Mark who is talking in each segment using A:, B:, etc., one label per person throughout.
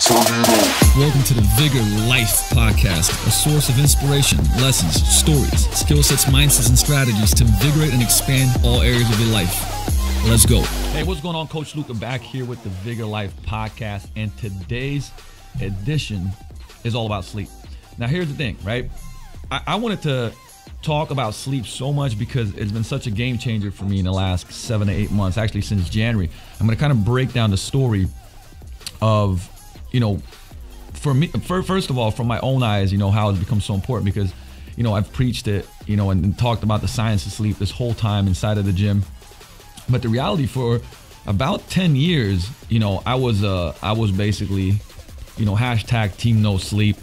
A: Welcome to the Vigor Life Podcast, a source of inspiration, lessons, stories, skill sets, mindsets, and strategies to invigorate and expand all areas of your life. Let's go. Hey, what's going on? Coach Luca back here with the Vigor Life Podcast, and today's edition is all about sleep. Now, here's the thing, right? I wanted to talk about sleep so much because it's been such a game changer for me in the last 7 to 8 months, actually since January. I'm going to kind of break down the story of, for me, first of all, from my own eyes, how it's become so important because, I've preached it, and talked about the science of sleep this whole time inside of the gym. But the reality, for about 10 years, I was basically, hashtag team no sleep.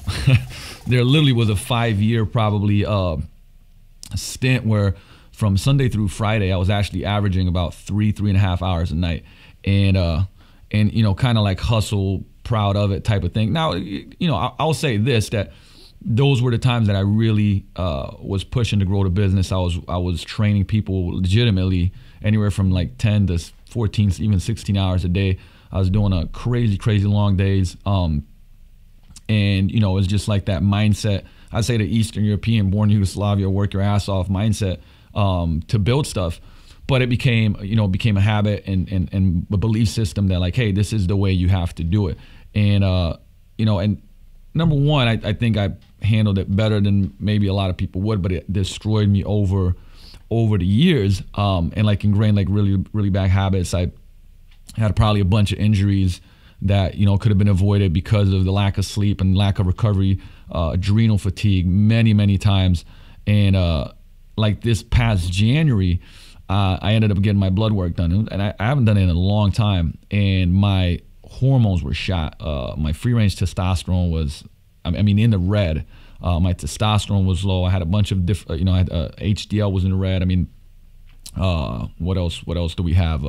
A: There literally was a 5-year probably stint where from Sunday through Friday, I was actually averaging about 3.5 hours a night. And kind of like hustle, proud of it type of thing. Now, I'll say this, that those were the times that I really was pushing to grow the business. I was training people legitimately anywhere from like 10 to 14, even 16 hours a day. I was doing a crazy long days. And it's just like that mindset. I say the Eastern European, born in Yugoslavia, work your ass off mindset to build stuff. But it became a habit and a belief system that like, hey, this is the way you have to do it. And, and number one, I think I handled it better than maybe a lot of people would, but it destroyed me over the years, and like ingrained like really bad habits. I had probably a bunch of injuries that, could have been avoided because of the lack of sleep and lack of recovery, adrenal fatigue many times. And like this past January, I ended up getting my blood work done, and I haven't done it in a long time. And my hormones were shot. My free range testosterone was, in the red. My testosterone was low. I had a bunch of different, I had HDL was in the red. What else do we have?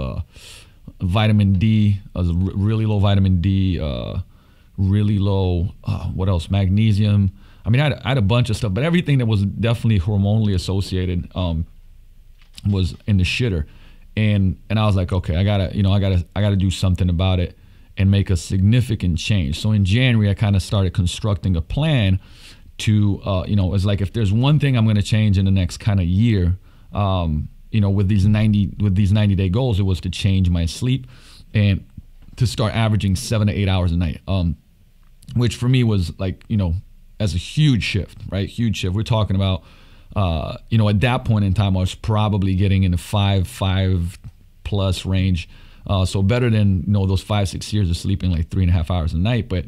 A: Vitamin D, really low vitamin D, really low, what else? Magnesium. I had a bunch of stuff, but everything that was definitely hormonally associated was in the shitter. And I was like, okay, I gotta do something about it and make a significant change. So in January, I kind of started constructing a plan to, it's like, if there's one thing I'm going to change in the next kind of year, with these 90-day goals, it was to change my sleep and to start averaging 7 to 8 hours a night, which for me was like, as a huge shift, right? Huge shift. We're talking about, at that point in time, I was probably getting in the 5 plus range. So better than, those 5-6 years of sleeping like 3.5 hours a night, but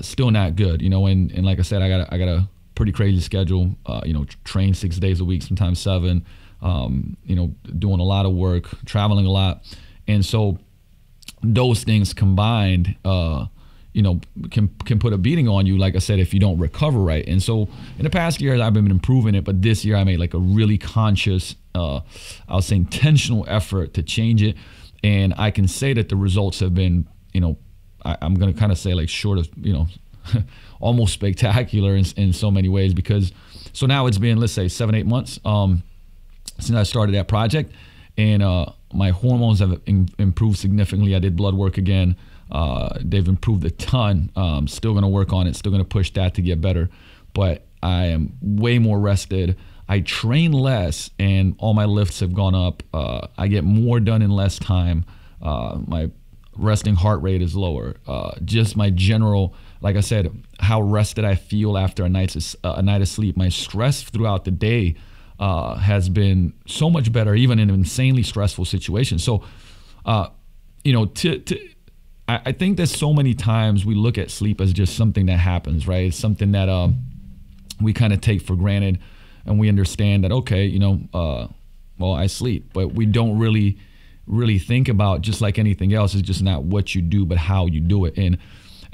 A: still not good, and like I said, I got a pretty crazy schedule, train 6 days a week, sometimes 7, doing a lot of work, traveling a lot. And so those things combined, can put a beating on you, like I said, if you don't recover right. And so in the past years, I've been improving it, but this year I made like a really conscious, I'll say intentional effort to change it. And I can say that the results have been, I'm going to kind of say like short of, almost spectacular in so many ways, because so now it's been, let's say 7-8 months since I started that project, and my hormones have improved significantly. I did blood work again. They've improved a ton. Still going to work on it, still going to push that to get better, but I am way more rested. I train less and all my lifts have gone up. I get more done in less time. My resting heart rate is lower. Just my general, like I said, how rested I feel after a night of sleep. My stress throughout the day has been so much better, even in an insanely stressful situation. So, I think that so many times we look at sleep as just something that happens, right? It's something that we kind of take for granted. And we understand that, okay, I sleep, but we don't really think about, just like anything else, it's just not what you do, but how you do it. And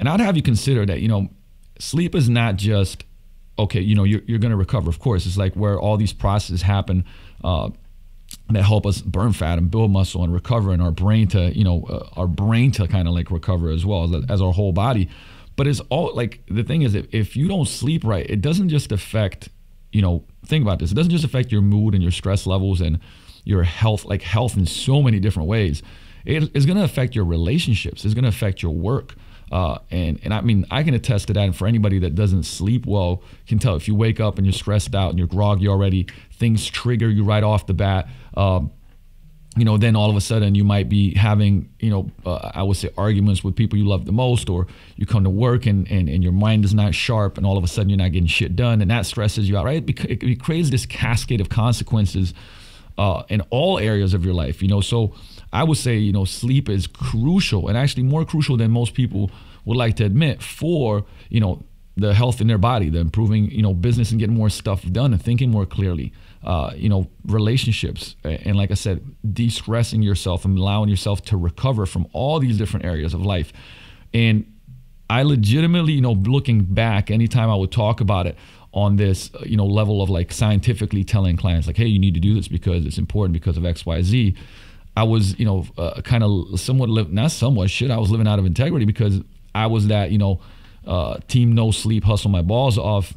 A: I'd have you consider that, sleep is not just, okay, you're going to recover. Of course, it's like where all these processes happen that help us burn fat and build muscle and recover, and our brain to kind of like recover as well as our whole body. But it's all like, the thing is, if you don't sleep right, it doesn't just affect, think about this. It doesn't just affect your mood and your stress levels and your health, like health in so many different ways. It's going to affect your relationships. It's going to affect your work. And I mean, I can attest to that. And for anybody that doesn't sleep well, can tell if you wake up and you're stressed out and you're groggy already, things trigger you right off the bat. Then all of a sudden you might be having, I would say arguments with people you love the most, or you come to work and your mind is not sharp, and all of a sudden you're not getting shit done, and that stresses you out, right? It creates this cascade of consequences in all areas of your life, So I would say, sleep is crucial, and actually more crucial than most people would like to admit, for, the health in their body, the improving, business and getting more stuff done and thinking more clearly, relationships. And like I said, de-stressing yourself and allowing yourself to recover from all these different areas of life. And I legitimately, looking back, anytime I would talk about it on this, level of like scientifically telling clients like, hey, you need to do this because it's important because of X, Y, Z. I was, kind of I was living out of integrity, because I was that, team no sleep, hustle my balls off,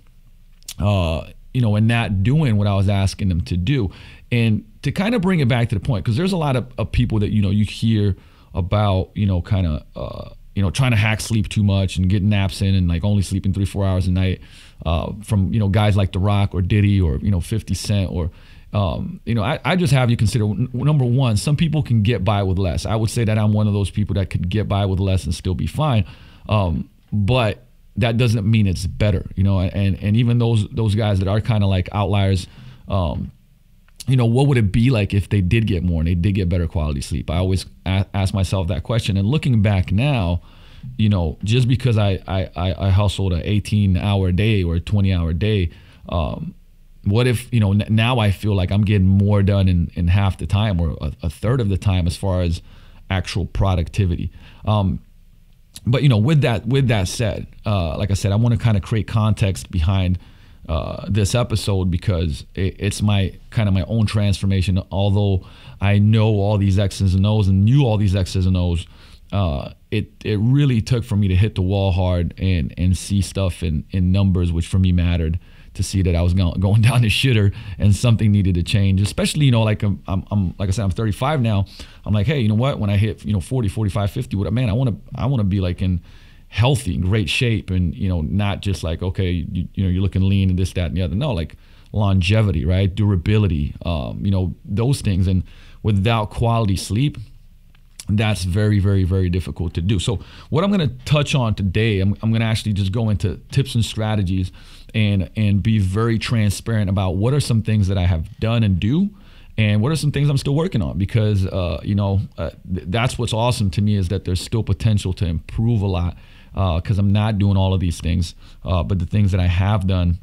A: and not doing what I was asking them to do. And to kind of bring it back to the point, because there's a lot of people that, you hear about, trying to hack sleep too much and getting naps in and like only sleeping 3-4 hours a night, from, guys like The Rock or Diddy or, 50 Cent or, I just have you consider, number one, some people can get by with less. I would say that I'm one of those people that could get by with less and still be fine. But that doesn't mean it's better, and even those guys that are kind of like outliers, what would it be like if they did get more and they did get better quality sleep? I always ask myself that question. And looking back now, just because I hustled an 18-hour day or a 20-hour day, what if, now I feel like I'm getting more done in half the time or a third of the time as far as actual productivity. But, with that said, like I said, I want to kind of create context behind this episode, because it's my own transformation. Although I know all these X's and O's and knew all these X's and O's, it really took for me to hit the wall hard and see stuff in numbers, which for me mattered, to see that I was going down the shitter and something needed to change. Especially, like I'm like I said, I'm 35 now. I'm like, hey, you know what? When I hit 40, 45, 50, man, I want to be like in healthy, great shape, and not just like, okay, you're looking lean and this, that, and the other. No, like longevity, right? Durability, those things. And without quality sleep, that's very, very, very difficult to do. So what I'm going to touch on today, I'm going to actually just go into tips and strategies and be very transparent about what are some things that I have done and do, and what are some things I'm still working on, because, that's what's awesome to me, is that there's still potential to improve a lot, because I'm not doing all of these things. But the things that I have done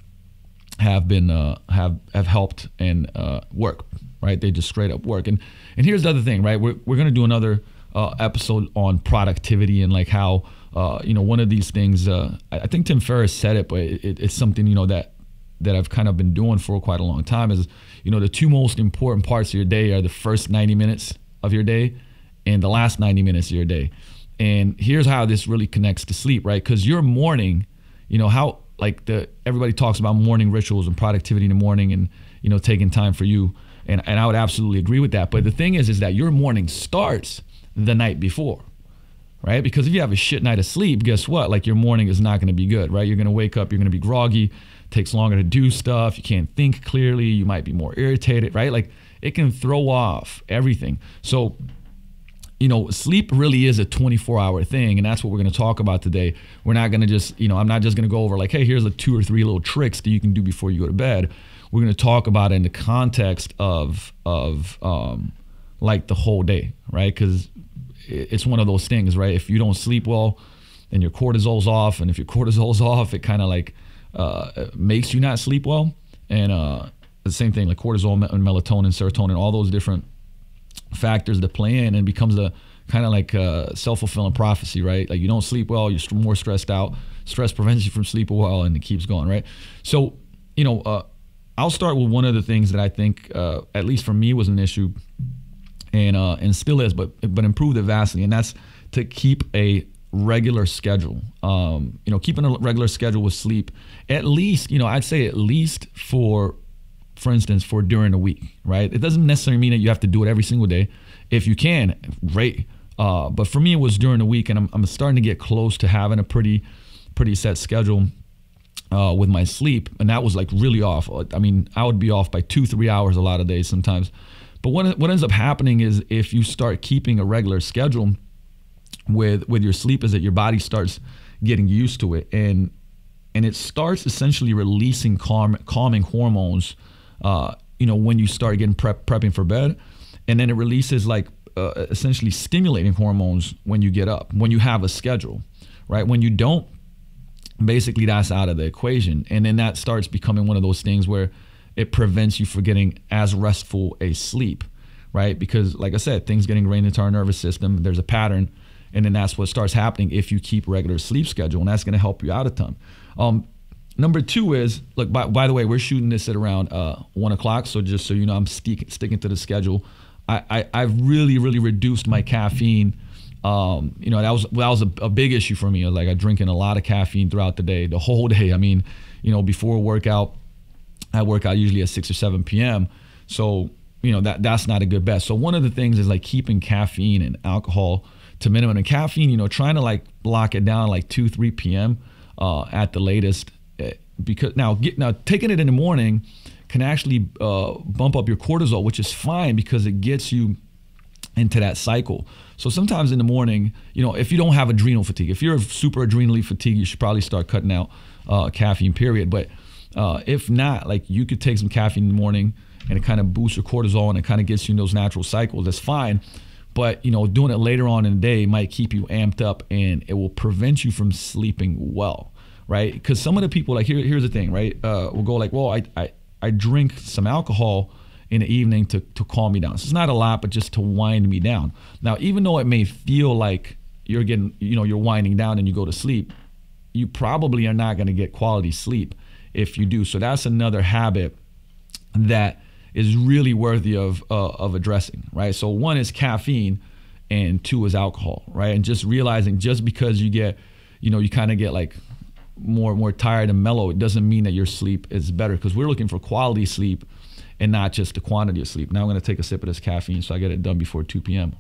A: have been, have helped and work, right? They just straight up work. And here's the other thing, right? We're going to do another episode on productivity and like how, one of these things, I think Tim Ferriss said it, but it's something, that I've kind of been doing for quite a long time, is, the two most important parts of your day are the first 90 minutes of your day and the last 90 minutes of your day. And here's how this really connects to sleep, right? Because your morning, how like everybody talks about morning rituals and productivity in the morning and, taking time for you. And I would absolutely agree with that. But the thing is that your morning starts the night before, right? Because if you have a shit night of sleep, guess what? Like your morning is not going to be good, right? You're going to wake up, you're going to be groggy, it takes longer to do stuff, you can't think clearly, you might be more irritated, right? Like it can throw off everything. So, sleep really is a 24-hour thing, and that's what we're going to talk about today. We're not going to just, I'm not just going to go over like, hey, here's the 2 or 3 little tricks that you can do before you go to bed. We're going to talk about it in the context of like the whole day, right? Because it's one of those things, right? If you don't sleep well, then your cortisol's off, and if your cortisol's off, it kind of like makes you not sleep well. And the same thing, like cortisol and melatonin, serotonin, all those different factors that play in, and becomes a kind of like a self-fulfilling prophecy, right? Like you don't sleep well, you're more stressed out. Stress prevents you from sleeping well, and it keeps going, right? So, I'll start with one of the things that I think, at least for me, was an issue, and still is, but improved it vastly, and that's to keep a regular schedule. Keeping a regular schedule with sleep, at least, I'd say at least for instance, for during the week, right? It doesn't necessarily mean that you have to do it every single day. If you can, great. But for me, it was during the week, and I'm starting to get close to having a pretty set schedule with my sleep, and that was like really off. I mean, I would be off by 2-3 hours a lot of days sometimes. But what ends up happening is if you start keeping a regular schedule with your sleep, is that your body starts getting used to it, and it starts essentially releasing calming hormones, when you start getting prepping for bed, and then it releases like essentially stimulating hormones when you get up, when you have a schedule, right? When you don't, basically that's out of the equation, and then that starts becoming one of those things where it prevents you from getting as restful a sleep, right? Because like I said, things get ingrained into our nervous system. There's a pattern, and then that's what starts happening if you keep regular sleep schedule, and that's going to help you out a ton. Number 2 is, look, by the way, we're shooting this at around 1 o'clock, so just so you know, I'm sticking to the schedule. I've really reduced my caffeine. That was a big issue for me. I drink in a lot of caffeine throughout the day, the whole day. I mean, before workout, I work out usually at 6 or 7 p.m. So, that's not a good bet. So one of the things is like keeping caffeine and alcohol to minimum. And caffeine, trying to like block it down like 2-3 p.m. At the latest, because now taking it in the morning can actually bump up your cortisol, which is fine because it gets you into that cycle. So sometimes in the morning, if you don't have adrenal fatigue, if you're super adrenally fatigued, you should probably start cutting out caffeine, period. But if not, like you could take some caffeine in the morning and it kind of boosts your cortisol and it kind of gets you in those natural cycles. That's fine. But, doing it later on in the day might keep you amped up, and it will prevent you from sleeping well, right? Because some of the people, like here's the thing, right? Will go like, well, I drink some alcohol in the evening to calm me down. So it's not a lot, but just to wind me down. Now, even though it may feel like you're getting, you're winding down and you go to sleep, you probably are not going to get quality sleep if you do. So that's another habit that is really worthy of addressing, right? So 1 is caffeine, and 2 is alcohol, right? And just realizing just because you get, you kind of get like more tired and mellow, it doesn't mean that your sleep is better, because we're looking for quality sleep and not just the quantity of sleep. Now I'm going to take a sip of this caffeine so I get it done before 2 p.m.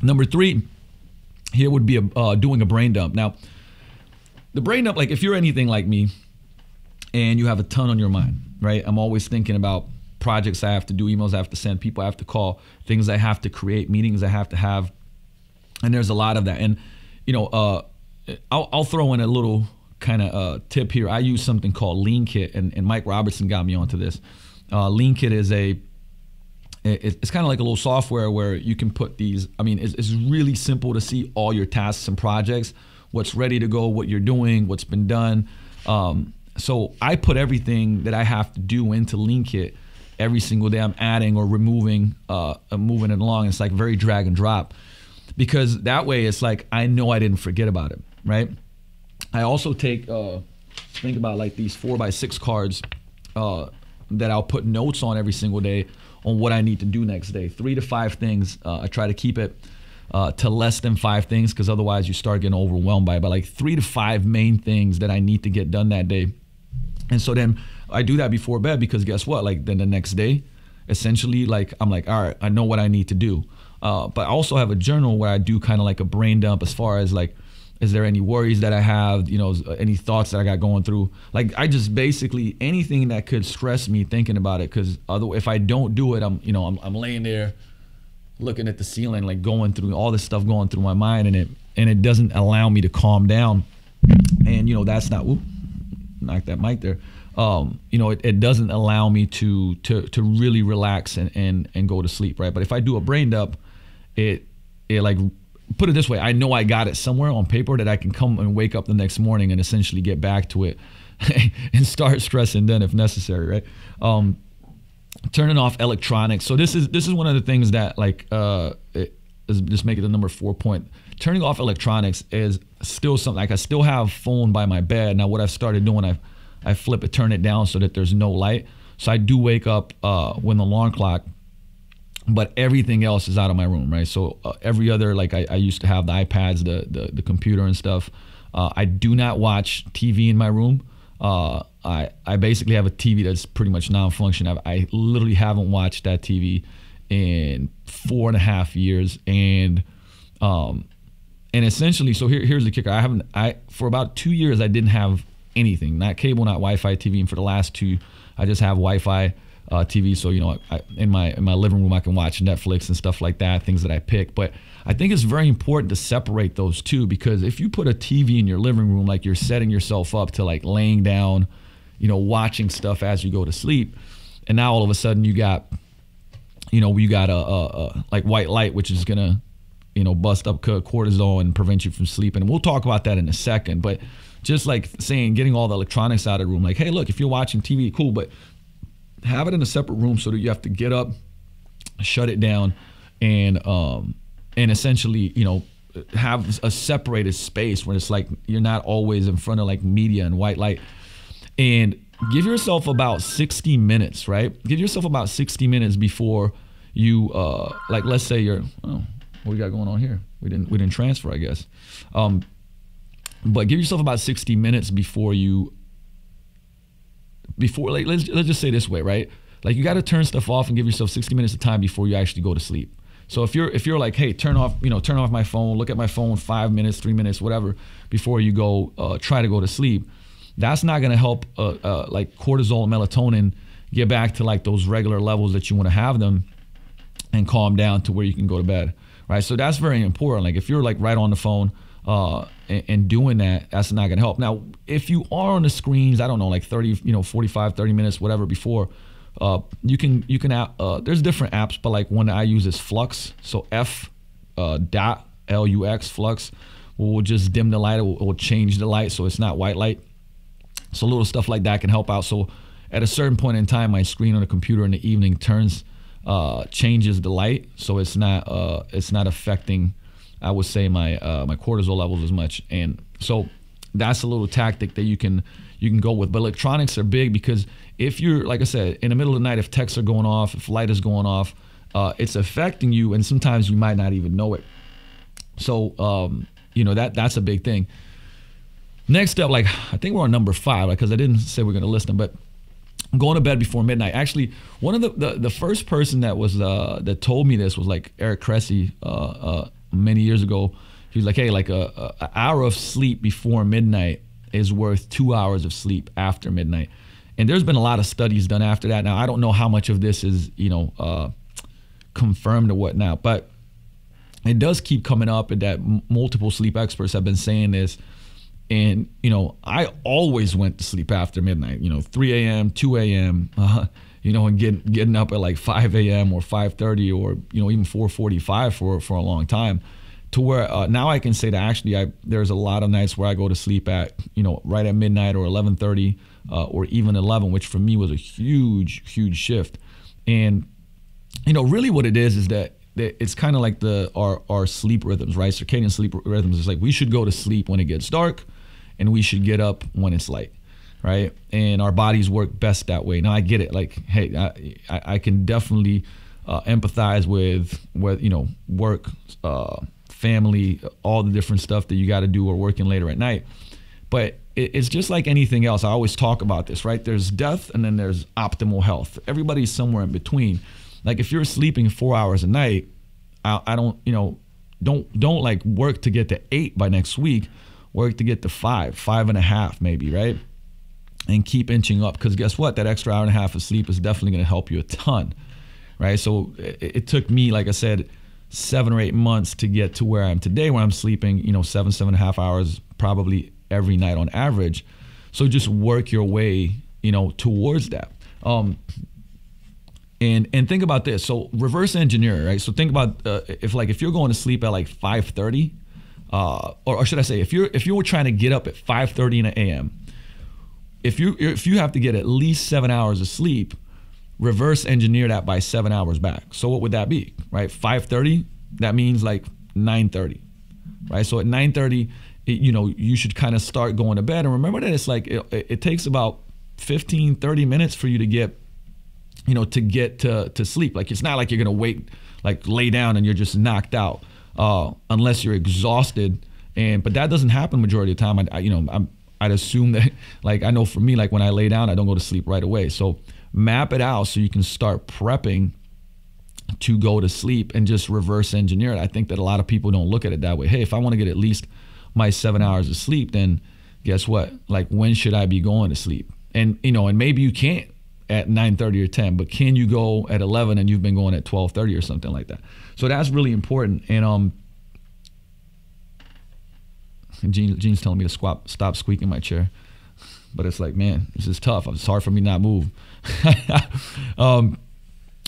A: Number 3 here would be doing a brain dump. Now, the brain dump, like if you're anything like me and you have a ton on your mind, right? I'm always thinking about projects I have to do, emails I have to send, people I have to call, things I have to create, meetings I have to have. And there's a lot of that. And, I'll throw in a little kind of tip here. I use something called Lean Kit, and Mike Robertson got me onto this. Lean Kit is it's kind of like a little software where you can put these, it's really simple to see all your tasks and projects, what's ready to go, what you're doing, what's been done. So I put everything that I have to do into Lean Kit every single day. I'm adding or removing, moving it along. It's like very drag and drop, because that way it's like I know I didn't forget about it, right? I also take, think about like these 4x6 cards that I'll put notes on every single day on what I need to do next day. 3 to 5 things. I try to keep it to less than 5 things, because otherwise you start getting overwhelmed by it. But like 3 to 5 main things that I need to get done that day. And so then I do that before bed, because guess what? Like then the next day, essentially, like I'm like, all right, I know what I need to do. But I also have a journal where I do kind of like a brain dump as far as like, is there any worries that I have, any thoughts that I got going through? Like I just basically anything that could stress me thinking about it, because if I don't do it, I'm laying there looking at the ceiling, like going through all this stuff going through my mind, and it doesn't allow me to calm down. And that's not, whoop, knock that mic there. It doesn't allow me to really relax and go to sleep, right? But if I do a brain dump, it like, put it this way, I know I got it somewhere on paper that I can come and wake up the next morning and essentially get back to it and start stressing then if necessary, right? Turning off electronics. So this is one of the things that like just make it the number 4 point. Turning off electronics is still something, like I still have phone by my bed. Now what I've started doing, I flip it, turn it down so that there's no light. So I do wake up when the alarm clock, but everything else is out of my room, right? So every other, like I used to have the iPads, the computer and stuff. I do not watch TV in my room. I basically have a TV that's pretty much non-functional. I literally haven't watched that TV in 4.5 years. And essentially, so here's the kicker. For about 2 years, I didn't have anything, not cable, not Wi-Fi TV. And for the last 2, I just have Wi-Fi TV. So, in my living room, I can watch Netflix and stuff like that, things that I pick. But I think it's very important to separate those two, because if you put a TV in your living room, like, you're setting yourself up to like laying down, watching stuff as you go to sleep. And now all of a sudden you got a like white light, which is going to, bust up cortisol and prevent you from sleeping. And we'll talk about that in a second. But just like saying, getting all the electronics out of the room, like, hey, look, if you're watching TV, cool, but have it in a separate room so that you have to get up, shut it down, and essentially, have a separated space where it's like you're not always in front of like media and white light. And give yourself about 60 minutes, right? Give yourself about 60 minutes before you, like, let's say you're, what we got going on here? We didn't transfer, I guess. But give yourself about 60 minutes before like, let's just say this way, right? Like, you got to turn stuff off and give yourself 60 minutes of time before you actually go to sleep. So if you're like, hey, turn off my phone, look at my phone 5 minutes, 3 minutes, whatever, before you go, try to go to sleep, that's not going to help like cortisol and melatonin get back to like those regular levels that you want to have them, and calm down to where you can go to bed, right? So that's very important. Like, if you're like right on the phone and doing that, that's not going to help. Now, if you are on the screens, I don't know, like 45, 30 minutes, whatever before, you can there's different apps, but like one that I use is Flux. So F.LUX, Flux, will just dim the light. It will change the light so it's not white light. So little stuff like that can help out. So at a certain point in time, my screen on the computer in the evening changes the light, so it's not affecting, I would say, my cortisol levels as much. And so that's a little tactic that you can go with. But electronics are big, because if you're, like I said, in the middle of the night, if texts are going off, if light is going off, it's affecting you, and sometimes you might not even know it. So that's a big thing. Next up, like, I think we're on number 5, because I didn't say we're going to list them, but going to bed before midnight. Actually, one of the first person that was that told me this was like Eric Cressy many years ago. He was like, hey, like an hour of sleep before midnight is worth 2 hours of sleep after midnight. And there's been a lot of studies done after that. Now, I don't know how much of this is confirmed or whatnot, but it does keep coming up, and that multiple sleep experts have been saying this. And, I always went to sleep after midnight, 3 a.m., 2 a.m., and getting up at like 5 a.m. or 5:30 or, even 4:45 for a long time, to where now I can say that actually there's a lot of nights where I go to sleep at, right at midnight or 11:30 or even 11, which for me was a huge, huge shift. And, really what it is that it's kind of like our sleep rhythms, right? Circadian sleep rhythms. It's like we should go to sleep when it gets dark, and we should get up when it's light, right? And our bodies work best that way. Now, I get it. Like, hey, I can definitely empathize with work, family, all the different stuff that you got to do, or working later at night. But it's just like anything else. I always talk about this, right? There's death, and then there's optimal health. Everybody's somewhere in between. Like, if you're sleeping 4 hours a night, I don't like work to get to 8 by next week. Work to get to 5.5 maybe, right? And keep inching up, because guess what? That extra hour and a half of sleep is definitely going to help you a ton, right? So it took me, like I said, 7 or 8 months to get to where I am today, where I'm sleeping, 7.5 hours probably every night on average. So just work your way, towards that. And think about this. So reverse engineer, right? So think about if you're going to sleep at like 5:30, or should I say, if you were trying to get up at 5:30 in the a.m., if you have to get at least 7 hours of sleep, reverse engineer that by 7 hours back. So what would that be, right? 5:30, that means like 9:30, right? So at 9:30, you should kind of start going to bed. And remember that it's like it takes about 15, 30 minutes for you to get to sleep. Like, it's not like you're gonna wait, like lay down and you're just knocked out, unless you're exhausted. But that doesn't happen majority of the time. I'd assume that, like, I know for me, like when I lay down, I don't go to sleep right away. So map it out so you can start prepping to go to sleep and just reverse engineer it. I think that a lot of people don't look at it that way. Hey, if I want to get at least my 7 hours of sleep, then guess what? Like, when should I be going to sleep? And, and maybe you can't at 9:30 or 10, but can you go at 11 and you've been going at 12:30 or something like that? So that's really important. And Gene's telling me to stop squeaking my chair, but it's like, man, this is tough. It's hard for me not move.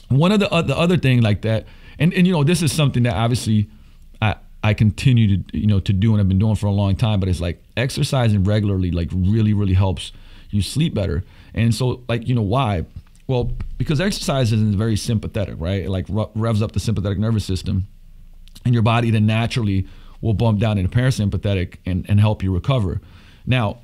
A: One of the other thing like that, and this is something that obviously I continue to do, and I've been doing for a long time, but it's like exercising regularly like really, really helps you sleep better. And so, like, why? Well, because exercise is very sympathetic, right? It like revs up the sympathetic nervous system, and your body then naturally will bump down into parasympathetic and help you recover. Now,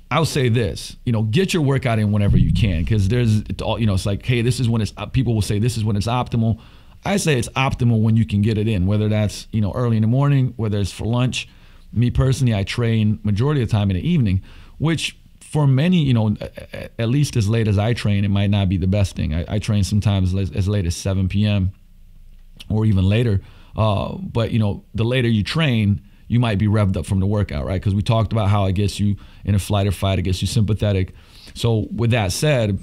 A: I'll say this, get your workout in whenever you can, because it's like, hey, this is when people will say this is when it's optimal. I say it's optimal when you can get it in, whether that's, early in the morning, whether it's for lunch. Me personally, I train majority of the time in the evening, which for many, at least as late as I train, it might not be the best thing. I train sometimes as late as 7 p.m. or even later. But, the later you train, you might be revved up from the workout, right? Because we talked about how it gets you in a flight or fight, it gets you sympathetic. So with that said,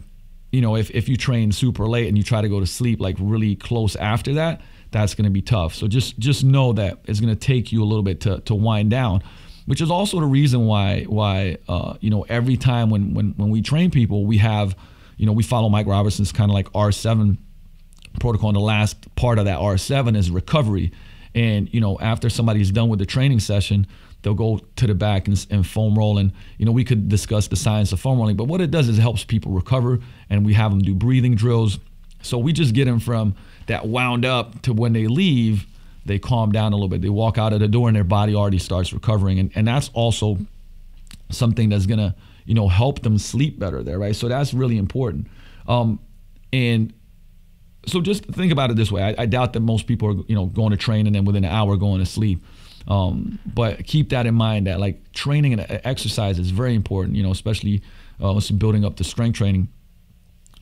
A: if you train super late and you try to go to sleep like really close after that, that's going to be tough. So just know that it's going to take you a little bit to wind down, which is also the reason why every time when we train people, we have, we follow Mike Robertson's kind of like R7 protocol, and the last part of that R7 is recovery. And after somebody's done with the training session, they'll go to the back and foam roll. And we could discuss the science of foam rolling, but what it does is it helps people recover, and we have them do breathing drills. So we just get them from that wound up to when they leave, they calm down a little bit. They walk out of the door and their body already starts recovering. And that's also something that's gonna, help them sleep better there, right? So that's really important. And so just think about it this way. I doubt that most people are, going to train and then within an hour going to sleep. But keep that in mind, that like training and exercise is very important, especially building up the strength training.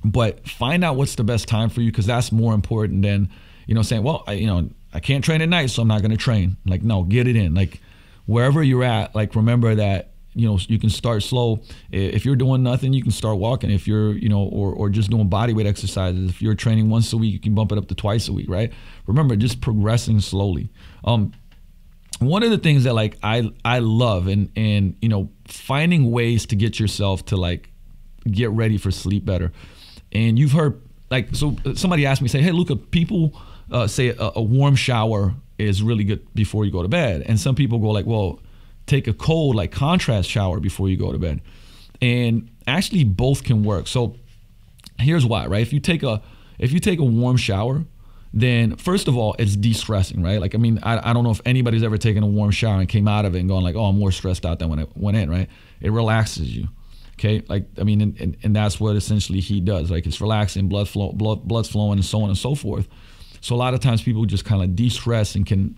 A: But find out what's the best time for you, because that's more important than, saying, well, I can't train at night, so I'm not going to train. Like, no, get it in. Like, wherever you're at, like, remember that, you can start slow. If you're doing nothing, you can start walking. If you're, or just doing body weight exercises. If you're training once a week, you can bump it up to twice a week, right? Remember, just progressing slowly. One of the things that like I love and finding ways to get yourself to like get ready for sleep better. And you've heard, like, so somebody asked me, say, hey, Luka, people say a warm shower is really good before you go to bed. And some people go like, well, take a cold, like contrast shower before you go to bed. And actually both can work. So here's why, right? If you take a warm shower, then first of all, it's de-stressing, right? Like, I mean, I don't know if anybody's ever taken a warm shower and came out of it and gone like, oh, I'm more stressed out than when I went in, right? It relaxes you. Okay, like, I mean, and that's what essentially heat does. Like, it's relaxing, blood's flowing, and so on and so forth. So a lot of times people just kind of de-stress and can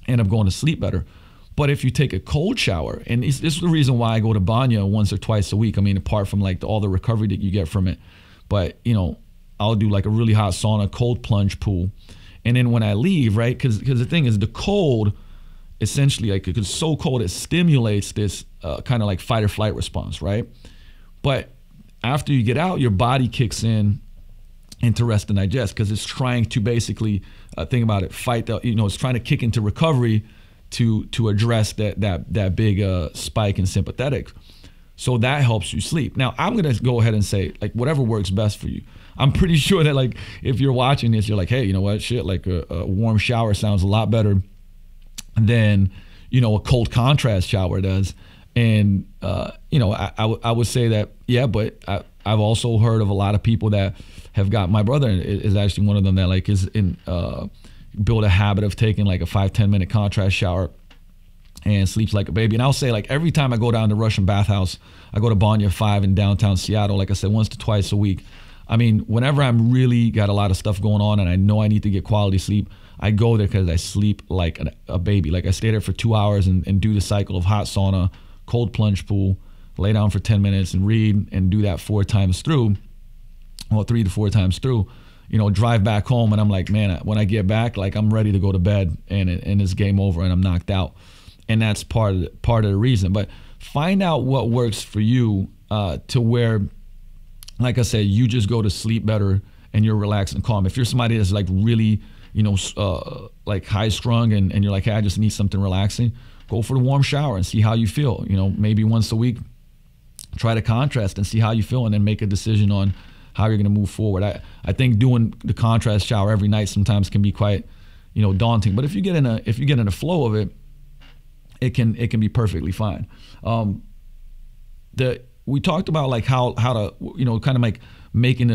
A: end up going to sleep better. But if you take a cold shower, and this is the reason why I go to Banya once or twice a week. I mean, apart from like all the recovery that you get from it, but I'll do like a really hot sauna, cold plunge pool, and then when I leave, right? Because the thing is, the cold, essentially, like, it's so cold, it stimulates this kind of like fight or flight response, right? But after you get out, your body kicks in into rest and digest, because it's trying to basically think about it, fight the, it's trying to kick into recovery to address that big spike in sympathetic. So that helps you sleep. Now, I'm gonna go ahead and say, like, whatever works best for you. I'm pretty sure that, like, if you're watching this, you're like, hey, you know what, shit, like a warm shower sounds a lot better than, a cold contrast shower does. And, I would say that, yeah, but I've also heard of a lot of people that have got, my brother is actually one of them that like is in, build a habit of taking like a 5-10 minute contrast shower and sleeps like a baby. And I'll say, like, every time I go down to Russian Bathhouse, I go to Banya 5 in downtown Seattle, like I said, once to twice a week. I mean, whenever I'm really got a lot of stuff going on and I know I need to get quality sleep, I go there because I sleep like a baby. Like, I stay there for 2 hours and do the cycle of hot sauna, cold plunge pool, lay down for 10 minutes and read and do that 4 times through, well, 3 to 4 times through. drive back home and I'm like, man, when I get back, like I'm ready to go to bed and it's game over and I'm knocked out. And that's part of the reason. But find out what works for you to where, like I said, you just go to sleep better and you're relaxed and calm. If you're somebody that's like really, like high strung and you're like, hey, I just need something relaxing, go for the warm shower and see how you feel. Maybe once a week, try to contrast and see how you feel and then make a decision on how you're going to move forward. I think doing the contrast shower every night sometimes can be quite, daunting. But if you get in a flow of it, it can be perfectly fine. We talked about like how to kind of like making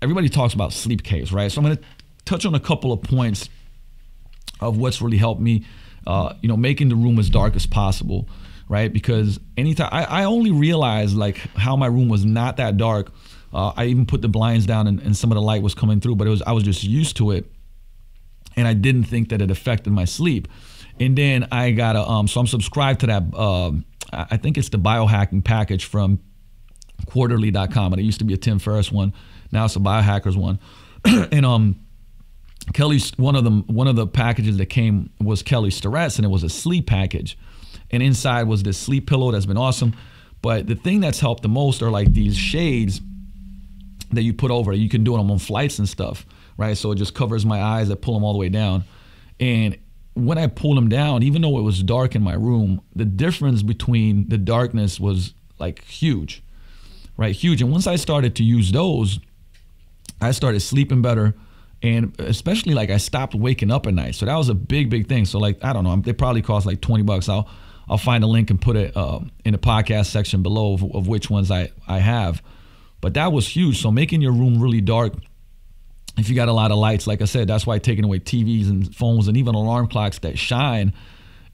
A: everybody talks about sleep caves, right? So I'm going to touch on a couple of points of what's really helped me, making the room as dark as possible, right? Because anytime I only realized like how my room was not that dark. I even put the blinds down and some of the light was coming through, but I was just used to it, and I didn't think that it affected my sleep. And then I got so I'm subscribed to that. I think it's the biohacking package from quarterly.com, and it used to be a Tim Ferriss one. Now it's a biohackers one. And Kelly's one of the packages that came was Kelly Starrett's, and it was a sleep package. And inside was this sleep pillow that's been awesome. But the thing that's helped the most are like these shades that you put over. You can do them on flights and stuff, right? So it just covers my eyes. I pull them all the way down. And when I pulled them down, even though it was dark in my room, the difference between the darkness was like huge, right? Huge. And once I started to use those, I started sleeping better. And especially like I stopped waking up at night. So that was a big thing. So like, I don't know, they probably cost like $20. I'll find a link and put it in the podcast section below of which ones I have. But that was huge. So making your room really dark, if you got a lot of lights, like I said, that's why taking away TVs and phones and even alarm clocks that shine,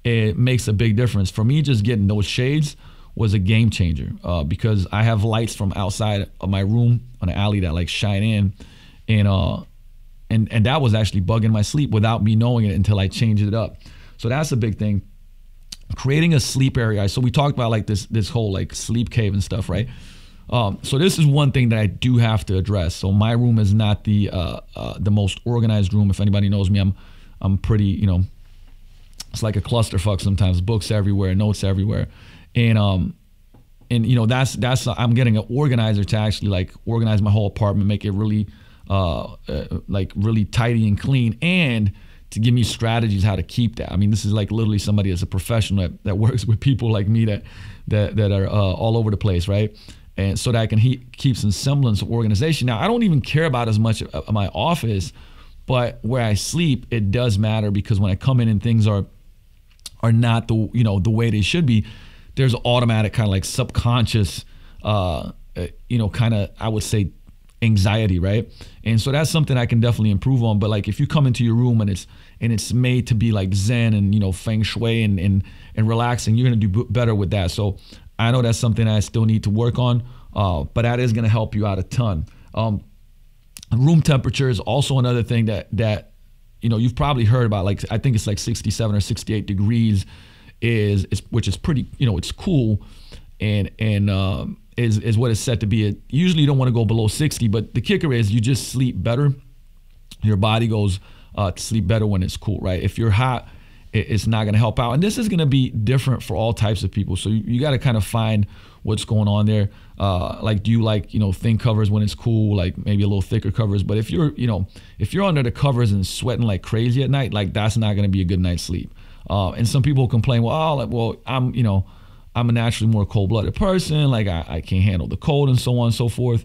A: it makes a big difference. For me, just getting those shades was a game changer because I have lights from outside of my room on the alley that like shine in, and that was actually bugging my sleep without me knowing it until I changed it up. So that's a big thing. Creating a sleep area. So we talked about like this whole like sleep cave and stuff, right? So this is one thing that I do have to address. So my room is not the most organized room. If anybody knows me, I'm pretty, it's like a clusterfuck sometimes. Books everywhere, notes everywhere, and that's I'm getting an organizer to actually like organize my whole apartment, make it really like really tidy and clean, and to give me strategies how to keep that. I mean, this is like literally somebody as a professional that works with people like me that are all over the place, right? And so that I can keep some semblance of organization. Now, I don't even care about as much of my office, but where I sleep, it does matter, because when I come in and things are not the way they should be, there's automatic kind of like subconscious, kind of, I would say, anxiety, right? And so that's something I can definitely improve on. But like if you come into your room and it's made to be like zen and feng shui and relaxing, you're gonna do better with that. So I know that's something I still need to work on, but that is gonna help you out a ton. Room temperature is also another thing that you've probably heard about. Like I think it's like 67 or 68 degrees which is pretty, it's cool, and is what it's set to be. Usually you don't want to go below 60, but the kicker is you just sleep better. Your body goes to sleep better when it's cool, right? If you're hot, it's not going to help out. And this is going to be different for all types of people. So you got to kind of find what's going on there. Like, do you like, thin covers when it's cool, like maybe a little thicker covers? But if you're under the covers and sweating like crazy at night, like that's not going to be a good night's sleep. And some people complain, I'm a naturally more cold-blooded person. Like I can't handle the cold and so on and so forth.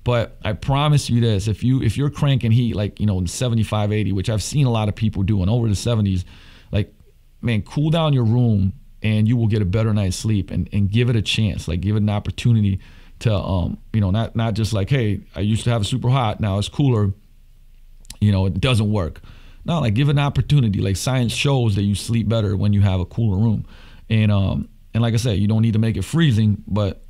A: But I promise you this, if you're cranking heat like, 75, 80, which I've seen a lot of people doing over the 70s, like, man, cool down your room and you will get a better night's sleep, and give it a chance. Like give it an opportunity to, not just like, hey, I used to have it super hot, now it's cooler, it doesn't work. No, like give it an opportunity. Like science shows that you sleep better when you have a cooler room. And like I said, you don't need to make it freezing, but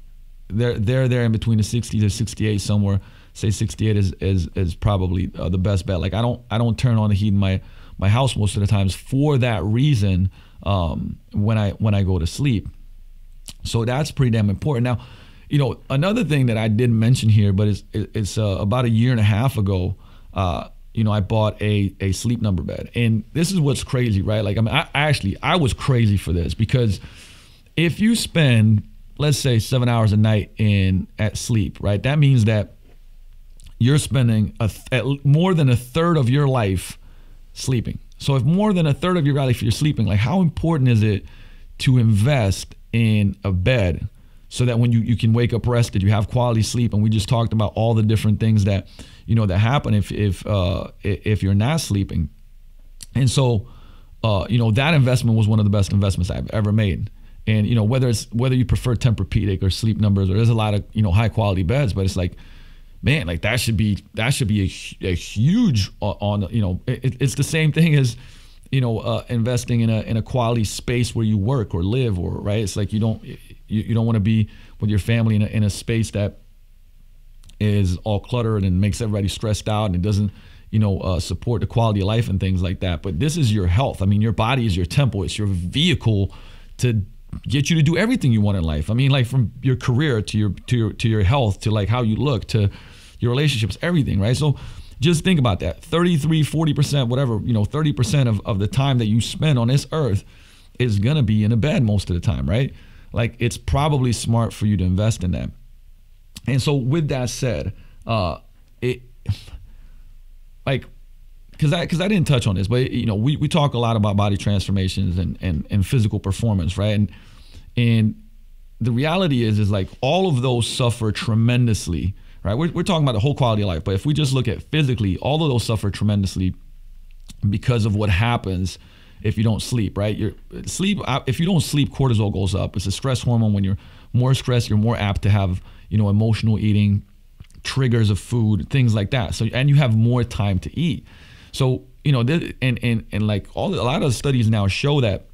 A: they're there in between the 60s to 68 somewhere. Say 68 is probably the best bet. Like I don't turn on the heat in my house most of the times for that reason when I go to sleep. So that's pretty damn important. Now, another thing that I didn't mention here, but it's about a year and a half ago, I bought a Sleep Number bed. And this is what's crazy, right? Like, I mean, I was crazy for this, because if you spend, let's say, 7 hours a night at sleep, right? That means that you're spending more than a third of your life sleeping. So if more than a third of your life you're sleeping, like, how important is it to invest in a bed so that when you can wake up rested, you have quality sleep? And we just talked about all the different things that that happen if you're not sleeping. And so that investment was one of the best investments I've ever made. And whether you prefer Tempur-Pedic or Sleep Numbers, or there's a lot of high quality beds, but it's like, man, like that should be a huge it's the same thing as investing in a quality space where you work or live, or right. It's like you don't want to be with your family in a space that is all cluttered and makes everybody stressed out, and it doesn't support the quality of life and things like that. But this is your health. I mean, your body is your temple. It's your vehicle to get you to do everything you want in life. I mean, like, from your career to your health, to like how you look, to your relationships, everything, right? So just think about that. 40%, whatever, 30% of the time that you spend on this earth is going to be in a bed most of the time, right? Like, it's probably smart for you to invest in that. And so with that said, because I didn't touch on this, but we talk a lot about body transformations and physical performance, right? And the reality is like all of those suffer tremendously, right? We're talking about the whole quality of life, but if we just look at physically, all of those suffer tremendously because of what happens if you don't sleep, right? If you don't sleep, cortisol goes up. It's a stress hormone. When you're more stressed, you're more apt to have emotional eating, triggers of food, things like that. So, and you have more time to eat. So, and like a lot of studies now show that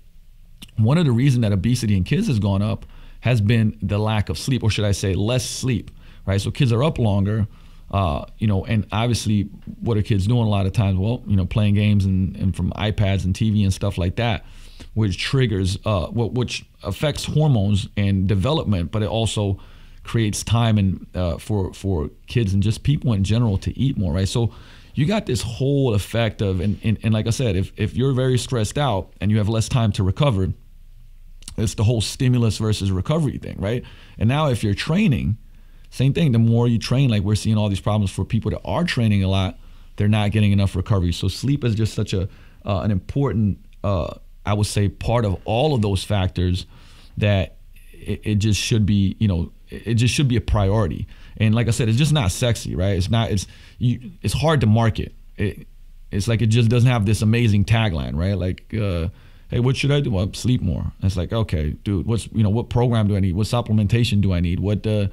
A: one of the reasons that obesity in kids has gone up has been the lack of sleep, or should I say less sleep, right? So kids are up longer, and obviously what are kids doing a lot of times? Well, playing games and from iPads and TV and stuff like that, which triggers, which affects hormones and development, but it also creates time and for kids and just people in general to eat more, right? So you got this whole effect of, and like I said, if you're very stressed out and you have less time to recover, it's the whole stimulus versus recovery thing, right? And now if you're training, same thing. The more you train, like we're seeing all these problems for people that are training a lot, they're not getting enough recovery. So sleep is just such an important, I would say, part of all of those factors that it just should be, it just should be a priority. And like I said, it's just not sexy, right? It's hard to market. It's like it just doesn't have this amazing tagline, right? Like, hey, what should I do? Well, sleep more. And it's like, okay, dude, what program do I need? What supplementation do I need? What are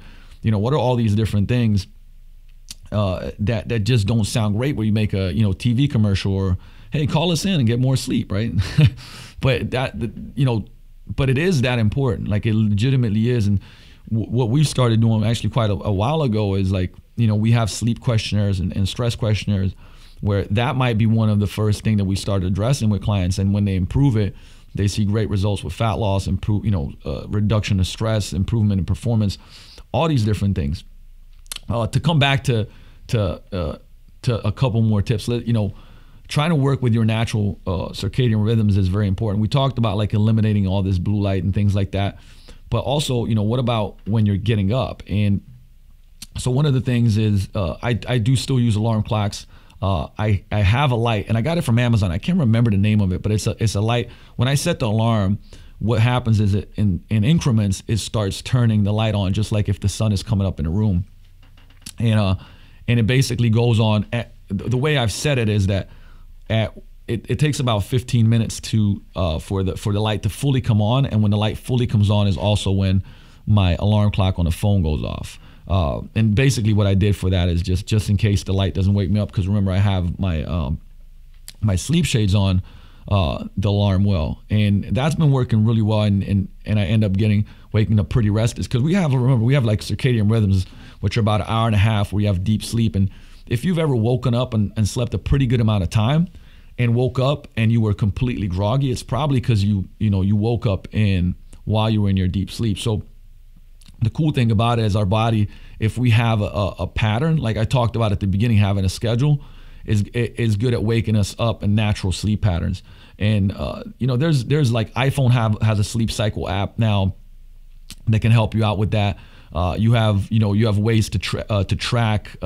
A: all these different things that just don't sound great? Where you make a TV commercial, or hey, call us in and get more sleep, right? But but it is that important. Like, it legitimately is. And what we started doing actually quite a while ago is like, we have sleep questionnaires and stress questionnaires, where that might be one of the first thing that we started addressing with clients. And when they improve it, they see great results with fat loss, reduction of stress, improvement in performance, all these different things. To come back to a couple more tips, trying to work with your natural circadian rhythms is very important. We talked about like eliminating all this blue light and things like that. But also, what about when you're getting up? And so one of the things is I do still use alarm clocks. I have a light, and I got it from Amazon. I can't remember the name of it, but it's a light. When I set the alarm, what happens is it in increments, it starts turning the light on, just like if the sun is coming up in a room. And it basically goes on. The way I've set it is that it takes about 15 minutes for the light to fully come on, and when the light fully comes on is also when my alarm clock on the phone goes off. And basically what I did for that is just in case the light doesn't wake me up, because remember I have my sleep shades on, the alarm will, and that's been working really well, and I end up waking up pretty rested, because we have like circadian rhythms, which are about an hour and a half where you have deep sleep. And if you've ever woken up and slept a pretty good amount of time and woke up and you were completely groggy, it's probably because you woke up while you were in your deep sleep. So the cool thing about it is our body, if we have a pattern, like I talked about at the beginning, having a schedule is good at waking us up in natural sleep patterns. And there's like iPhone has a sleep cycle app now that can help you out with that. You have ways to track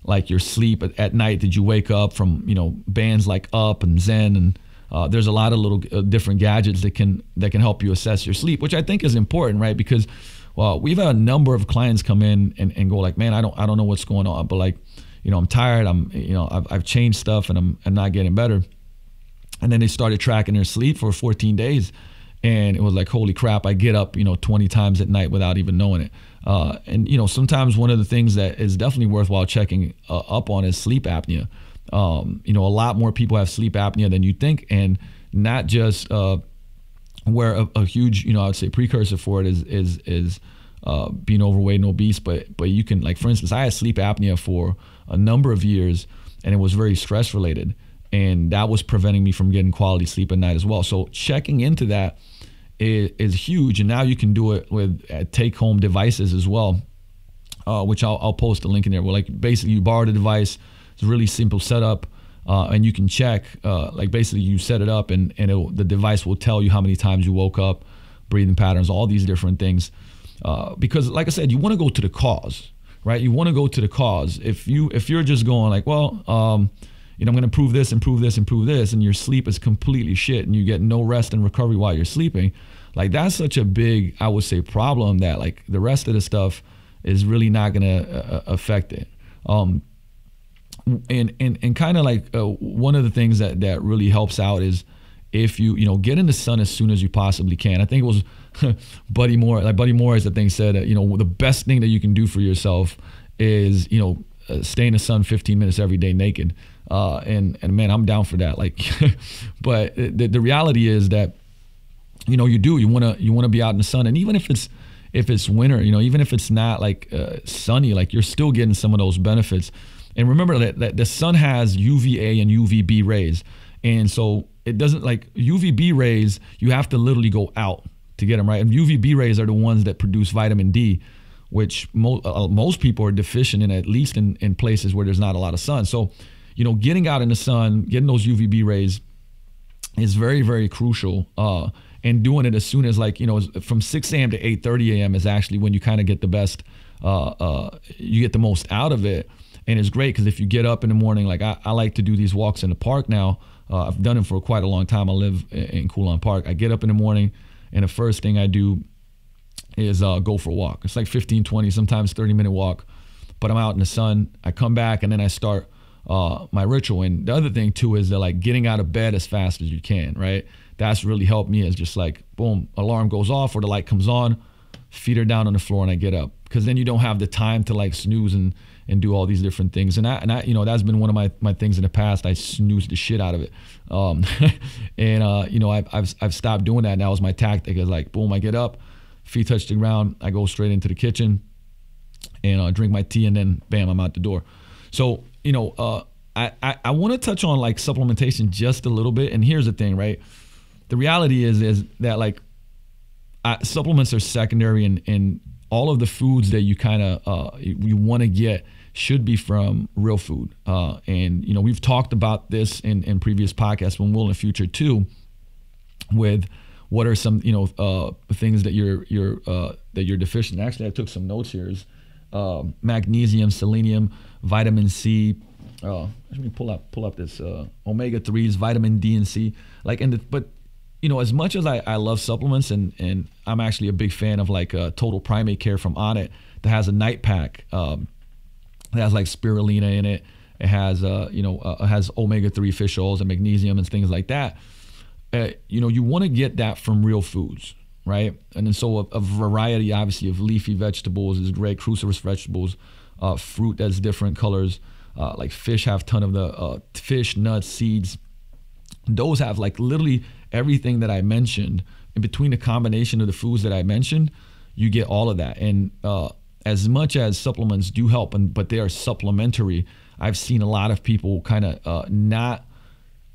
A: like your sleep at night. Did you wake up from bands like Up and Zen, and there's a lot of little different gadgets that can help you assess your sleep, which I think is important, right? Because we've had a number of clients come in and go like, man, I don't know what's going on, but like, I'm tired. I've changed stuff and I'm not getting better. And then they started tracking their sleep for 14 days. And it was like, holy crap, I get up, 20 times at night without even knowing it. And sometimes one of the things that is definitely worthwhile checking up on is sleep apnea. A lot more people have sleep apnea than you think. And not just where a huge, I would say precursor for it is being overweight and obese, but you can, like, for instance, I had sleep apnea for a number of years, and it was very stress related, and that was preventing me from getting quality sleep at night as well. So checking into that is huge, and now you can do it with take-home devices as well, which I'll post a link in there. Where, like, basically you borrow the device, it's a really simple setup, and you can check, like, basically you set it up, and the device will tell you how many times you woke up, breathing patterns, all these different things. Because, like I said, you want to go to the cause, right? You want to go to the cause. If you're just going like, well, I'm going to improve this, and your sleep is completely shit, and you get no rest and recovery while you're sleeping, like, that's such a big, I would say, problem that, like, the rest of the stuff is really not going to affect it. And kind of like one of the things that really helps out is if you get in the sun as soon as you possibly can. I think it was Buddy Morris, I think, said the best thing that you can do for yourself is stay in the sun 15 minutes every day naked. And man, I'm down for that. Like, but the reality is that you want to be out in the sun, and even if it's winter, even if it's not like sunny, like, you're still getting some of those benefits. And remember that the sun has UVA and UVB rays, and so it doesn't, like, UVB rays, you have to literally go out to get them, right? And UVB rays are the ones that produce vitamin D, which most people are deficient in, at least in places where there's not a lot of sun. So, getting out in the sun, getting those UVB rays is very, very crucial. And doing it as soon as, like, from 6 a.m. to 8:30 a.m. is actually when you kind of get the best, you get the most out of it. And it's great because if you get up in the morning, like I like to do these walks in the park now. I've done it for quite a long time. I live in Coulon Park. I get up in the morning, and the first thing I do is go for a walk. It's like 15, 20, sometimes 30-minute walk. But I'm out in the sun. I come back, and then I start my ritual. And the other thing, too, is that, like, getting out of bed as fast as you can, right? That's really helped me. Is just like, boom, alarm goes off or the light comes on, feet are down on the floor, and I get up. Because then you don't have the time to, like, snooze and do all these different things. And I that's been one of my things in the past. I snoozed the shit out of it. I've stopped doing that. Now is my tactic. Is like, boom, I get up, feet touch the ground, I go straight into the kitchen and drink my tea, and then bam, I'm out the door. So, I want to touch on, like, supplementation just a little bit. And here's the thing, right? The reality is that, like, supplements are secondary, and all of the foods that you kind of you want to get should be from real food. And we've talked about this in previous podcasts, and we'll in the future too, with what are some things that you're deficient. Actually, I took some notes here. Magnesium, selenium, vitamin C. Let me pull up this omega-3s, vitamin D and C. Like, but as much as I love supplements, and I'm actually a big fan of, like, Total Primate Care from Onnit that has a night pack that has, like, spirulina in it. It has it has omega-3 fish oils and magnesium and things like that. You want to get that from real foods, right? And then so a variety, obviously, of leafy vegetables is great. Cruciferous vegetables, fruit that's different colors, like fish have a ton of the fish, nuts, seeds. Those have, like, literally everything that I mentioned. In between the combination of the foods that I mentioned, you get all of that. And as much as supplements do help, but they are supplementary, I've seen a lot of people kind of not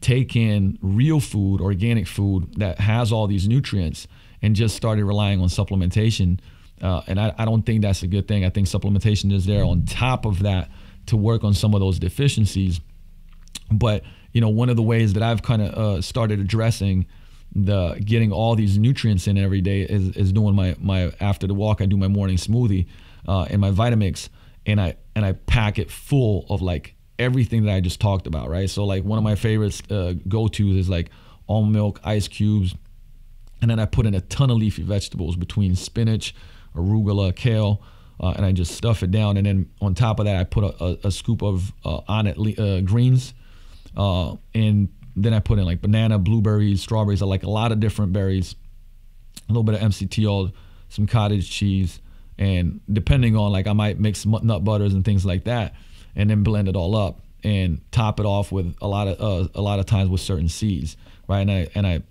A: take in real food, organic food that has all these nutrients, and just started relying on supplementation. And I don't think that's a good thing. I think supplementation is there on top of that to work on some of those deficiencies. But, you know, one of the ways that I've kind of started addressing getting all these nutrients in every day is doing my after the walk, I do my morning smoothie and my Vitamix, and I pack it full of like everything that I just talked about, right? So like one of my favorites go-tos is like almond milk, ice cubes, and then I put in a ton of leafy vegetables between spinach, arugula, kale, and I just stuff it down. And then on top of that, I put a scoop of Onnit greens, and then I put in like banana, blueberries, strawberries. I like a lot of different berries, a little bit of MCT oil, some cottage cheese, and depending on, like, I might mix nut butters and things like that, and then blend it all up and top it off with a lot of times with certain seeds, right? And I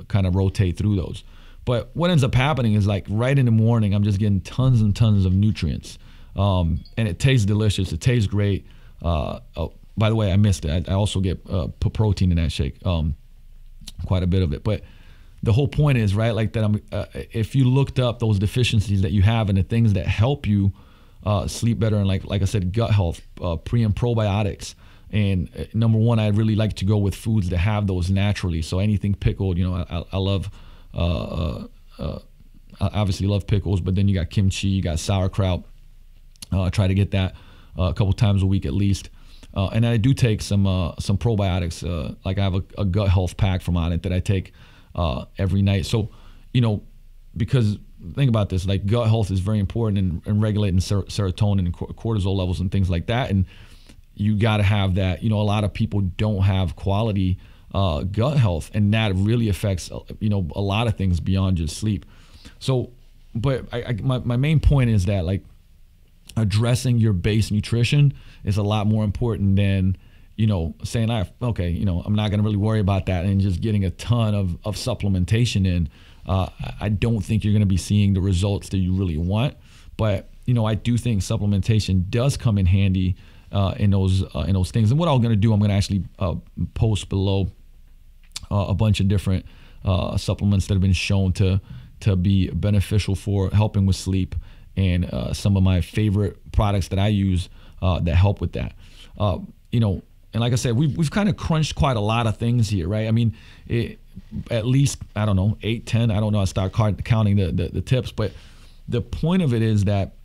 A: kind of rotate through those. But what ends up happening is, like, right in the morning, I'm just getting tons and tons of nutrients, and it tastes delicious. It tastes great. By the way, I missed it. I also get put protein in that shake, quite a bit of it. But the whole point is, right, like that. If you looked up those deficiencies that you have and the things that help you sleep better, and like I said, gut health, pre and probiotics, and number one, I really like to go with foods that have those naturally. So anything pickled, you know, I love. I obviously love pickles, but then you got kimchi, you got sauerkraut. I try to get that a couple times a week at least. And I do take some probiotics. Like I have a gut health pack from Onnit that I take every night. So, you know, because think about this, like gut health is very important in regulating serotonin and cortisol levels and things like that. And you got to have that. You know, a lot of people don't have quality gut health, and that really affects, you know, a lot of things beyond just sleep. So, but my main point is that, like, addressing your base nutrition is a lot more important than, you know, saying, okay, you know, I'm not going to really worry about that and just getting a ton of supplementation in. I don't think you're going to be seeing the results that you really want. But, you know, I do think supplementation does come in handy in those things. And what I'm going to do, I'm going to actually post below a bunch of different supplements that have been shown to be beneficial for helping with sleep, and some of my favorite products that I use that help with that. You know, and like I said, we've kind of crunched quite a lot of things here, right? I mean, at least, I don't know, 8, 10, I don't know, I start counting the tips, but the point of it is that,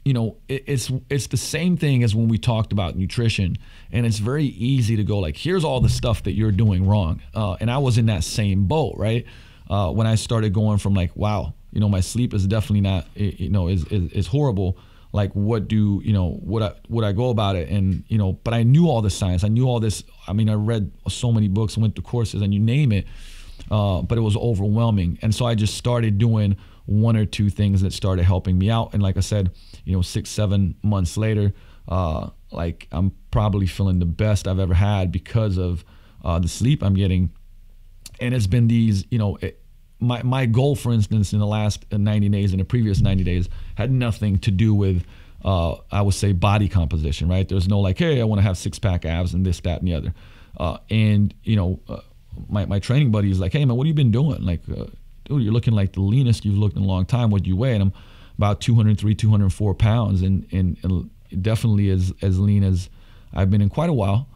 A: you know, it's the same thing as when we talked about nutrition, and it's very easy to go like, here's all the stuff that you're doing wrong. And I was in that same boat, right? When I started going from like, wow, you know, my sleep is definitely not, you know, is horrible. Like, what would I go about it? And, you know, but I knew all the science. I knew all this. I mean, I read so many books, went to courses, and you name it. But it was overwhelming. And so I just started doing one or two things that started helping me out. And like I said, you know, 6-7 months later, like, I'm probably feeling the best I've ever had because of the sleep I'm getting. And it's been these, you know, my goal, for instance, in the last 90 days and the previous 90 days had nothing to do with, I would say, body composition, right? There's no like, hey, I want to have 6-pack abs and this, that, and the other. And, you know, my training buddy is like, hey, man, what have you been doing? Like, dude, you're looking like the leanest you've looked in a long time. What do you weigh? And I'm about 203, 204 pounds, and definitely as lean as I've been in quite a while.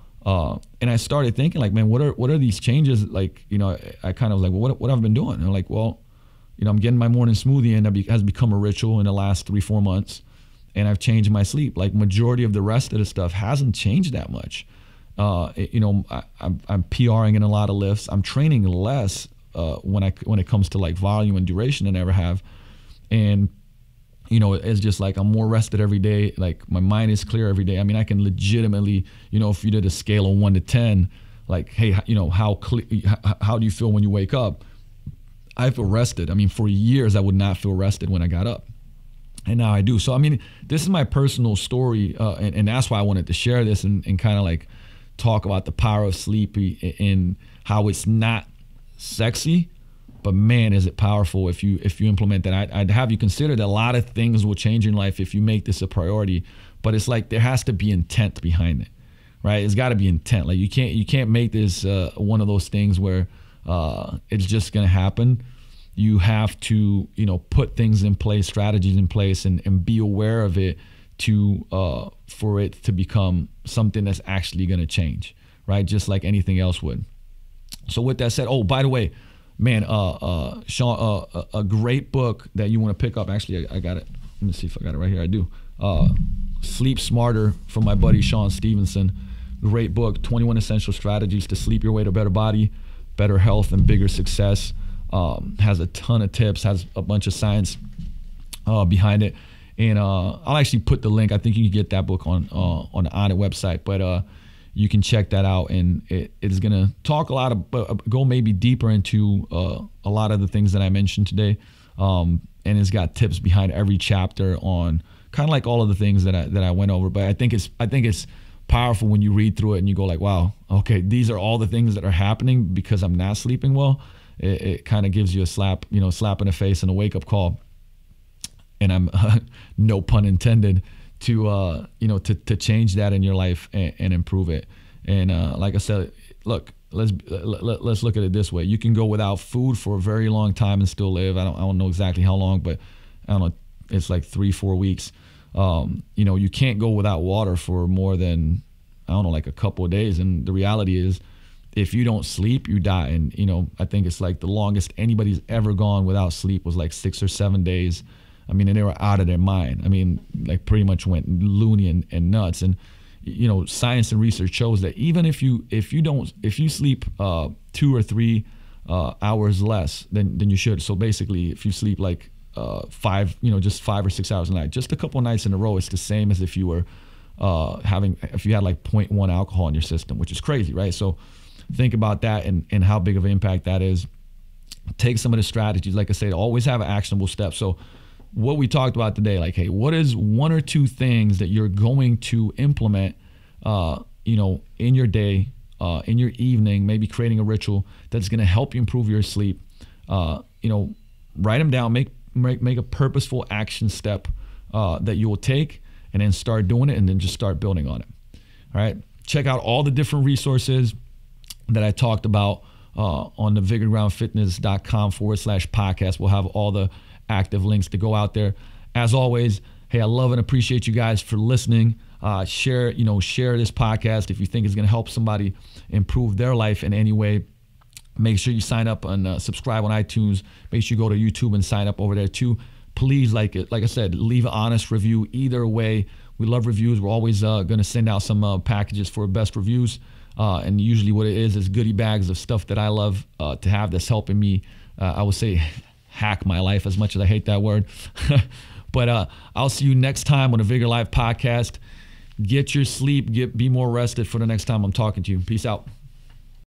A: And I started thinking, like, man, what are these changes? Like, you know, I kind of was like, well, what I've been doing? And I'm like, well, you know, I'm getting my morning smoothie, and it has become a ritual in the last 3-4 months. And I've changed my sleep. Like, majority of the rest of the stuff hasn't changed that much. You know, I'm PRing in a lot of lifts. I'm training less when it comes to like volume and duration than I ever have. And, you know, it's just like I'm more rested every day. Like, my mind is clear every day. I mean, I can legitimately, you know, if you did a scale of 1 to 10, like, hey, you know, how do you feel when you wake up? I feel rested. I mean, for years, I would not feel rested when I got up. And now I do. So, I mean, this is my personal story. And that's why I wanted to share this and kind of like talk about the power of sleep and how it's not sexy, but man, is it powerful if you implement that. I'd have you consider that a lot of things will change in life if you make this a priority, but it's like there has to be intent behind it, right? It's got to be intent. Like, you can't make this one of those things where it's just gonna happen. you have to, put things in place, strategies in place, and be aware of it for it to become something that's actually going to change, right? Just like anything else would. So with that said, oh, by the way, man, Sean, a great book that you want to pick up. Actually, I got it. Let me see if I got it right here. I do. Sleep Smarter from my buddy Sean Stevenson. Great book, 21 Essential Strategies to Sleep Your Way to Better Body, Better Health, and Bigger Success. Has a ton of tips, has a bunch of science behind it. And I'll actually put the link. I think you can get that book on the Onnit website, but you can check that out. And it's going to talk go maybe deeper into a lot of the things that I mentioned today. And it's got tips behind every chapter on kind of like all of the things that I went over. But I think it's powerful when you read through it and you go like, wow, okay, these are all the things that are happening because I'm not sleeping well. It kind of gives you a slap in the face and a wake up call. And I'm no pun intended to change that in your life and improve it. And like I said, look, let's look at it this way. You can go without food for a very long time and still live. I don't know exactly how long, but I don't know. It's like 3-4 weeks. You can't go without water for more than, I don't know, like a couple of days. And the reality is, if you don't sleep, you die. And, I think it's like the longest anybody's ever gone without sleep was like 6 or 7 days. I mean, and they were out of their mind. I mean, like pretty much went loony and nuts. And, science and research shows that even if you sleep 2 or 3 hours less than you should. So basically, if you sleep like 5 or 6 hours a night, just a couple of nights in a row, it's the same as if you were if you had like 0.1 alcohol in your system, which is crazy, right? So think about that and how big of an impact that is. Take some of the strategies, like I said, always have an actionable step. So what we talked about today, like, hey, what is 1 or 2 things that you're going to implement, in your day, in your evening, maybe creating a ritual that's going to help you improve your sleep. Write them down, make a purposeful action step that you will take, and then start doing it, and then just start building on it. All right. Check out all the different resources that I talked about on the vigorgroundfitness.com/podcast. We'll have all the active links to go out there. As always, hey, I love and appreciate you guys for listening. Share this podcast if you think it's going to help somebody improve their life in any way. Make sure you sign up and subscribe on iTunes. Make sure you go to YouTube and sign up over there too. Please, like I said, leave an honest review. Either way, we love reviews. We're always going to send out some packages for best reviews. And usually what it is goodie bags of stuff that I love to have that's helping me, I would say, hack my life, as much as I hate that word. But I'll see you next time on the Vigor Life podcast. Get your sleep. Be more rested for the next time I'm talking to you. Peace out.